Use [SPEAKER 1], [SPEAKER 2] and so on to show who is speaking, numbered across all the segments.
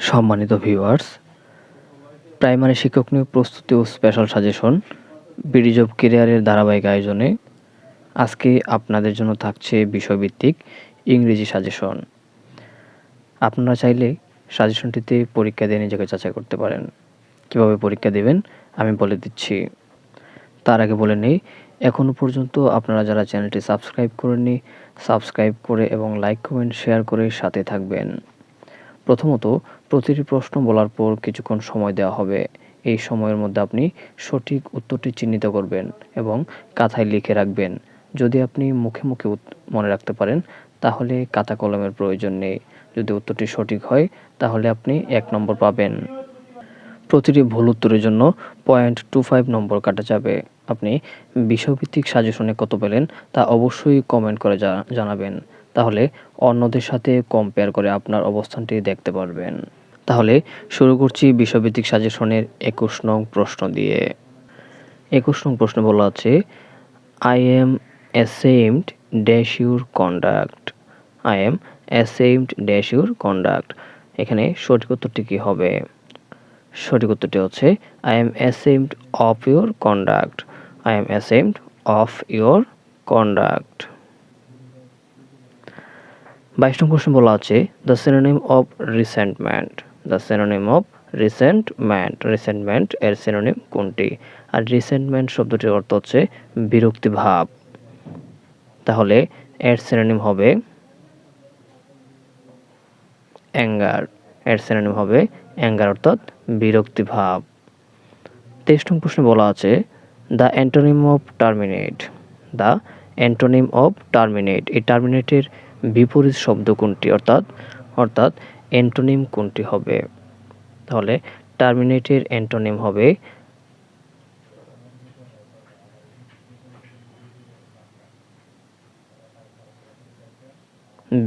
[SPEAKER 1] সম্মানিত viewers, primary শিক্ষক নিয়োগ প্রস্তুতি ও স্পেশাল সাজেশন বিডি জব ক্যারিয়ারের ধারাবাহিক আয়োজনে আজকে আপনাদের জন্য থাকছে বিষয়ভিত্তিক ইংরেজি সাজেশন। আপনারা চাইলে সাজেশনটিতে পরীক্ষা দিয়ে নিজেকে যাচাই করতে পারেন। কীভাবে পরীক্ষা দেবেন আমি বলে দিচ্ছি। তার আগে বলে নেই, এখনও পর্যন্ত আপনারা যারা চ্যানেলটি সাবস্ক্রাইব করেননি, সাবস্ক্রাইব করে এবং লাইক কমেন্ট শেয়ার করে সাথে থাকবেন। প্রথমত, প্রতিটি প্রশ্ন বলার পর কিছুক্ষণ সময় দেওয়া হবে। এই সময়ের মধ্যে আপনি সঠিক উত্তরটি চিহ্নিত করবেন এবং খাতায় লিখে রাখবেন। যদি আপনি মুখে মুখে মনে রাখতে পারেন তাহলে খাতা কলমের প্রয়োজন নেই। যদি উত্তরটি সঠিক হয় তাহলে আপনি 1 নম্বর পাবেন। প্রতিটি ভুল উত্তরের জন্য 0.25 নম্বর কাটা যাবে। আপনি বিষয়ভিত্তিক সাজেশনে কত পেলেন তা অবশ্যই কমেন্ট করে জানাবেন। তাহলে অন্যদের সাথে কম্পেয়ার করে আপনার অবস্থানটি দেখতে পারবেন। তাহলে শুরু করছি বিষয়ভিত্তিক সাজেশনের 21 নং প্রশ্ন দিয়ে। 21 নং প্রশ্ন বলা আছে, I am ashamed dash your conduct. I am ashamed dash your conduct. এখানে সঠিক উত্তরটি কি হবে? সঠিক উত্তরটি হচ্ছে I am ashamed of your conduct. I am ashamed of your conduct. 22 নং প্রশ্ন বলা আছে, the synonym of resentment. The synonym of resentment. Resentment এর synonym কোনটি? আর resentment শব্দটির অর্থ হচ্ছে বিরক্তি ভাব। তাহলে এর synonym হবে anger. এর synonym হবে anger অর্থাৎ বিরক্তি ভাব। 23 নং প্রশ্নে বলা আছে, the antonym of terminate. The antonym of terminate. এই terminate এর বিপরীত শব্দ কোনটি? অর্থাৎ অ্যান্টোনিম কোনটি হবে? তাহলে টার্মিনেটের অ্যান্টোনিম হবে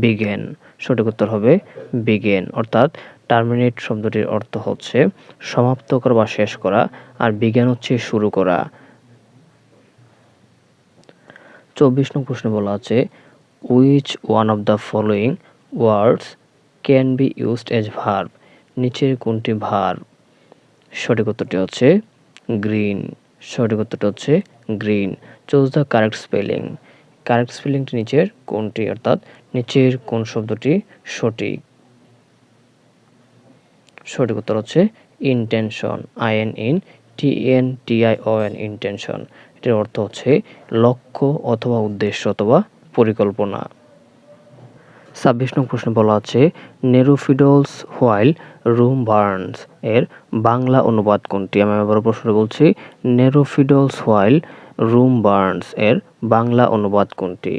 [SPEAKER 1] বিগেন। সঠিক উত্তর হবে বিগেন। অর্থাৎ টার্মিনেট শব্দটির অর্থ হচ্ছে সমাপ্ত করা বা শেষ করা, আর বিগেন হচ্ছে শুরু করা। 24 নং প্রশ্নে বলা আছে, which one of the following words can be used as verb? নিচের কোনটি ভার্ব? সঠিক উত্তরটি হচ্ছে গ্রিন। সঠিক উত্তরটি হচ্ছে green. Choose the correct spelling. Correct স্পেলিংটি নিচের কোনটি? অর্থাৎ নিচের কোন শব্দটি সঠিক? সঠিক উত্তর হচ্ছে ইন্টেনশন। INTENTION, intention. এটার অর্থ হচ্ছে লক্ষ্য অথবা উদ্দেশ্য অথবা পরিকল্পনা। 26 নং প্রশ্নে বলা আছে, নেরোফিডলস হোয়াইল রুম বার্নস এর বাংলা অনুবাদ কোনটি? আমি আবার প্রশ্ন বলছি, নেরোফিডলস হোয়াইল রুম বার্নস এর বাংলা অনুবাদ কোনটি?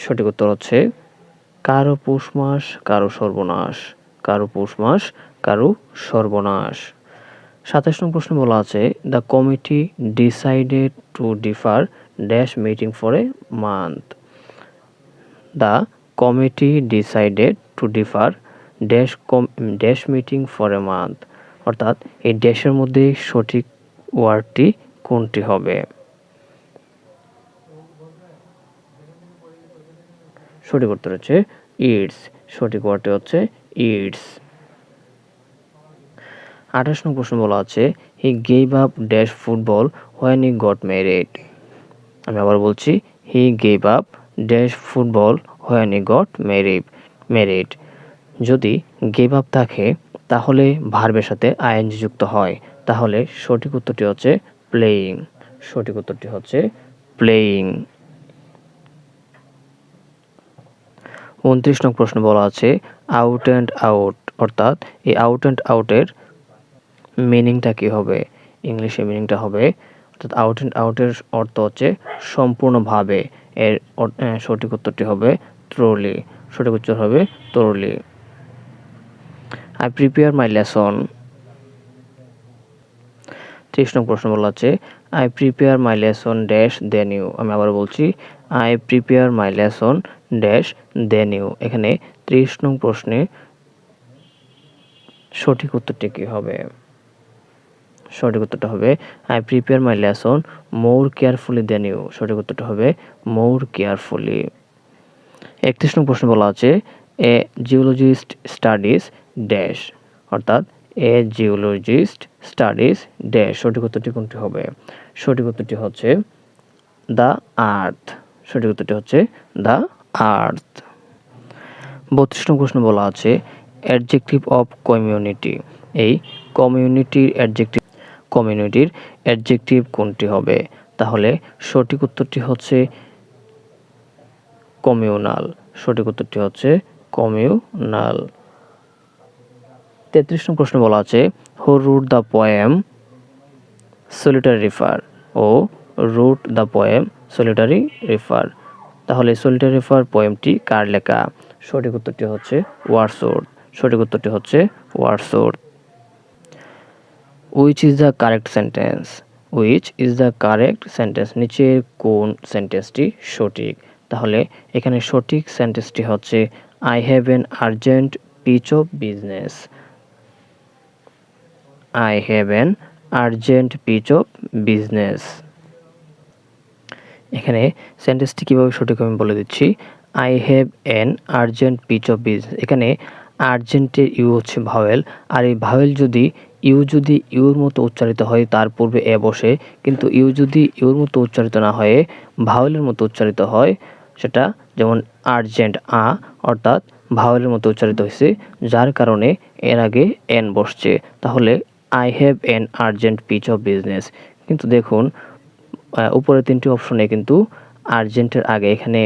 [SPEAKER 1] সঠিক উত্তর হচ্ছে কারো পৌষ মাস কারো সর্বনাশ। কারো পৌষ মাস কারো সর্বনাশ। 27 নং প্রশ্নে বলা আছে, the committee decided to differ dash meeting for a month. The committee decided to defer dash meeting for a month. অর্থাৎ এই ড্যাশের মধ্যে সঠিক ওয়ার্ডটি কোনটি হবে? সঠিক উত্তর হচ্ছে ইটস। সঠিক ওয়ার্ডটি হচ্ছে ইটস। 28 নং প্রশ্ন বলা আছে, he gave up dash football when he got married. আমি আবার বলছি, he gave up dash football when he got married. যদি গেভ আপ থাকে তাহলে ভার্বের সাথে আইএনজি যুক্ত হয়। তাহলে সঠিক উত্তরটি হচ্ছে প্লেয়িং। সঠিক উত্তরটি হচ্ছে প্লেয়িং। 29 নং প্রশ্ন বলা আছে, আউট অ্যান্ড আউট। অর্থাৎ এই আউট অ্যান্ড আউটের মিনিংটা কি হবে? ইংলিশে মিনিংটা হবে, অর্থাৎ আউট অ্যান্ড আউটের অর্থ হচ্ছে সম্পূর্ণভাবে। এর সঠিক উত্তরটি হবে ট্রুলি। সঠিক উত্তর হবে truly. I prepare my lesson. 30 নং প্রশ্ন বলা আছে, I prepare my lesson dash than you. আমি আবার বলছি, I prepare my lesson dash than you. এখানে 30 নং প্রশ্নে সঠিক উত্তরটি কি হবে? সঠিক উত্তরটা হবে I prepare my lesson more carefully than you. সঠিক উত্তরটা হবে মোর কেয়ারফুলি। 31 নং প্রশ্ন বলা আছে, এ জিওলজিস্ট স্টাডিজ ড্যাশ, অর্থাৎ এ জিওলজিস্ট স্টাডিজ ড্যাশ। সঠিক উত্তরটি কোনটি হবে? সঠিক উত্তরটি হচ্ছে দ্য আর্থ। সঠিক উত্তরটি হচ্ছে দ্য আর্থ। 32 নং প্রশ্ন বলা আছে অ্যাডজেক্টিভ অফ কমিউনিটি। এই কমিউনিটির অ্যাডজেক্টিভ কোনটি হবে? তাহলে সঠিক উত্তরটি হচ্ছে কমিউনাল। সঠিক উত্তরটি হচ্ছে কমিউনাল। 33 নং প্রশ্ন বলা আছে who wrote the poem solitary river ও wrote the poem solitary river. তাহলে সলিটারি রিভার পোয়েমটি কার লেখা? সঠিক উত্তরটি হচ্ছে ওয়ার্ডসওয়ার্থ। সঠিক উত্তরটি হচ্ছে Wordsworth. Which is the correct sentence? Which is the correct sentence? নিচের কোন সেন্টেন্সটি সঠিক? তাহলে এখানে সঠিক সেন্টেন্সটি হচ্ছে I have an urgent piece of business. I have an urgent piece of business. এখানে সেন্টেন্সটি কিভাবে সঠিক আমি বলে দিচ্ছি। I have an urgent piece of business। এখানে আর্জেন্টের ইউ হচ্ছে ভাওয়েল, আর এই ভাওয়েল যদি ইউর মতো উচ্চারিত হয় তার পূর্বে এ বসে, কিন্তু ইউ যদি ইউর মতো উচ্চারিত না হয়ে ভাওয়েলের মতো উচ্চারিত হয়, সেটা যেমন আর্জেন্ট অর্থাৎ ভাওয়েলের মতো উচ্চারিত হয়েছে, যার কারণে এর আগে এন বসছে। তাহলে I have an urgent piece of business. কিন্তু দেখুন উপরের তিনটি অপশনে কিন্তু আর্জেন্টের আগে এখানে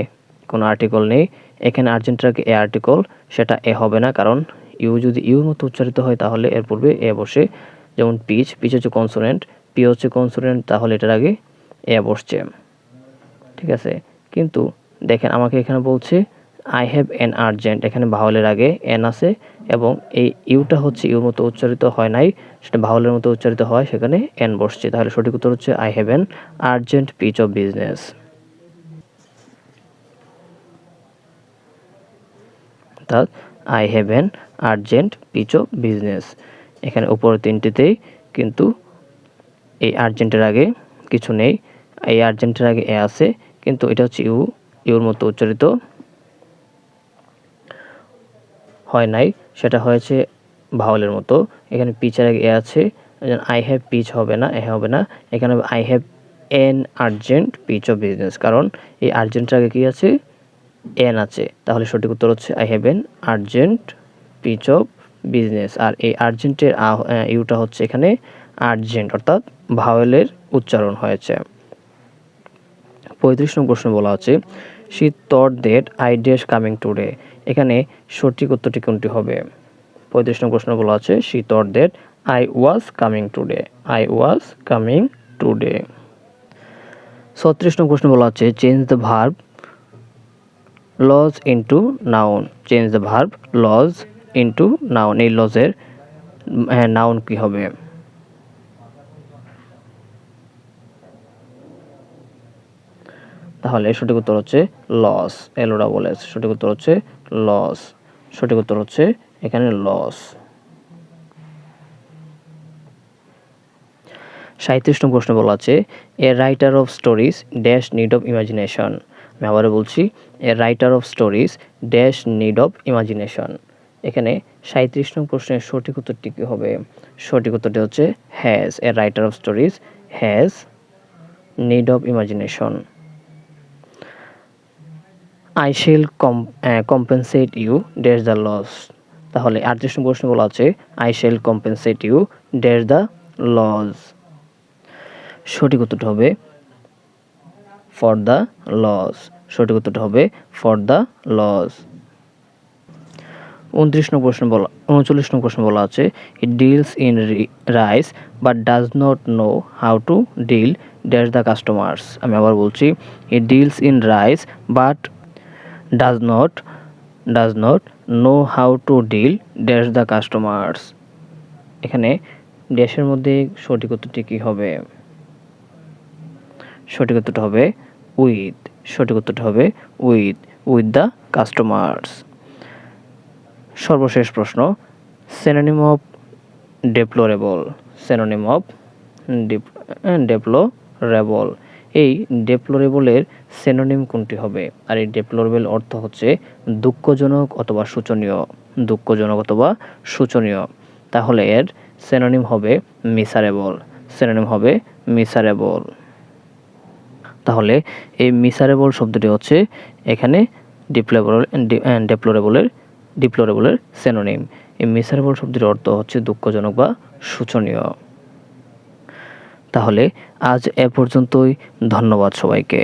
[SPEAKER 1] কোনো আর্টিকেল নেই। এখানে আর্জেন্টের আগে এ আর্টিকেল, সেটা এ হবে না, কারণ ইউ যদি ইউর মতো উচ্চারিত হয় তাহলে এর পূর্বে এ বসে। যেমন পিচ হচ্ছে কনসোনেন্ট, পি হচ্ছে কনসোনেন্ট, তাহলে এটার আগে এ বসছে। ঠিক আছে, কিন্তু দেখেন আমাকে এখানে বলছে আই হ্যাভ অ্যান আর্জেন্ট, এখানে ভাওয়ালের আগে এন আছে এবং এই ইউটা হচ্ছে ইউর মতো উচ্চারিত হয় নাই, সেটা ভাওয়ালের মতো উচ্চারিত হয়, সেখানে এন বসছে। তাহলে সঠিক উত্তর হচ্ছে I have an urgent piece of business. অর্থাৎ I have an urgent piece of business. এখানে উপরের তিনটিতেই কিন্তু এই আর্জেন্টের আগে কিছু নেই, এই আর্জেন্টের আগে এ আছে, কিন্তু এটা হচ্ছে ইউর মতো উচ্চারিত হয় নাই, সেটা হয়েছে ভাওয়ালের মতো। এখানে পিচের আগে এ আছে, আই হ্যাভ পিচ হবে না, এ হবে না, এখানে I have an urgent piece of business, কারণ এই আর্জেন্টের আগে কি আছে? এন আছে। তাহলে সঠিক উত্তর হচ্ছে I have an urgent piece of business. আর এই আর্জেন্টের ইউটা হচ্ছে এখানে আর্জেন্ট, অর্থাৎ ভাওয়েলের উচ্চারণ হয়েছে। 35 নং প্রশ্ন বলা আছে she thought that I dash coming today. এখানে সঠিক উত্তরটি কোনটি হবে? 35 নং প্রশ্ন বলা আছে she thought that I was coming today. I was coming today. 36 নং প্রশ্ন বলা আছে change the verb lose into noun. Change the verb lose into noun. এই লজের নাউন কি হবে? তাহলে সঠিক উত্তর হচ্ছে লস, LOSS। সঠিক উত্তর হচ্ছে লস। সঠিক উত্তর হচ্ছে এখানে লস। 37 নং প্রশ্ন বলা আছে এ writer of stories dash need of imagination. আমি আবারও বলছি, এ writer of stories dash need of imagination. এখানে 37 নং প্রশ্নের সঠিক উত্তরটি কী হবে? সঠিক উত্তরটি হচ্ছে has. A writer of stories has need of imagination. I shall compensate you dash the loss. তাহলে 38 নং প্রশ্ন বলা আছে I shall compensate you dash the loss. সঠিক উত্তরটা হবে ফর দ্য লস। সঠিক উত্তরটা হবে ফর দ্য লস। 39 নং প্রশ্ন বলা আছে it deals in rice but does not know how to deal dash the customers. আমি আবার বলছি, it deals in rice but does not know how to deal dash the customers. এখানে ড্যাশের মধ্যে সঠিক উত্তরটি কী হবে? সঠিক উত্তরটা হবে উইথ। সঠিক উত্তরটা হবে উইথ দ্য কাস্টমার্স। সর্বশেষ প্রশ্ন synonym of deplorable. Synonym of deplorable. এই ডেপ্লোরেবলের সিনোনিম কোনটি হবে? আর এই ডেপ্লোরেবল অর্থ হচ্ছে দুঃখজনক অথবা শোচনীয়। দুঃখজনক অথবা শোচনীয়। তাহলে এর সিনোনিম হবে মিসারেবল। সিনোনিম হবে মিসারেবল। তাহলে এই মিসারেবল শব্দটি হচ্ছে এখানে ডিপ্লোরেবলের সিনোনিম। এই মিসারেবল শব্দটির অর্থ হচ্ছে দুঃখজনক বা শোচনীয়। তাহলে আজ এ পর্যন্তই। ধন্যবাদ সবাইকে।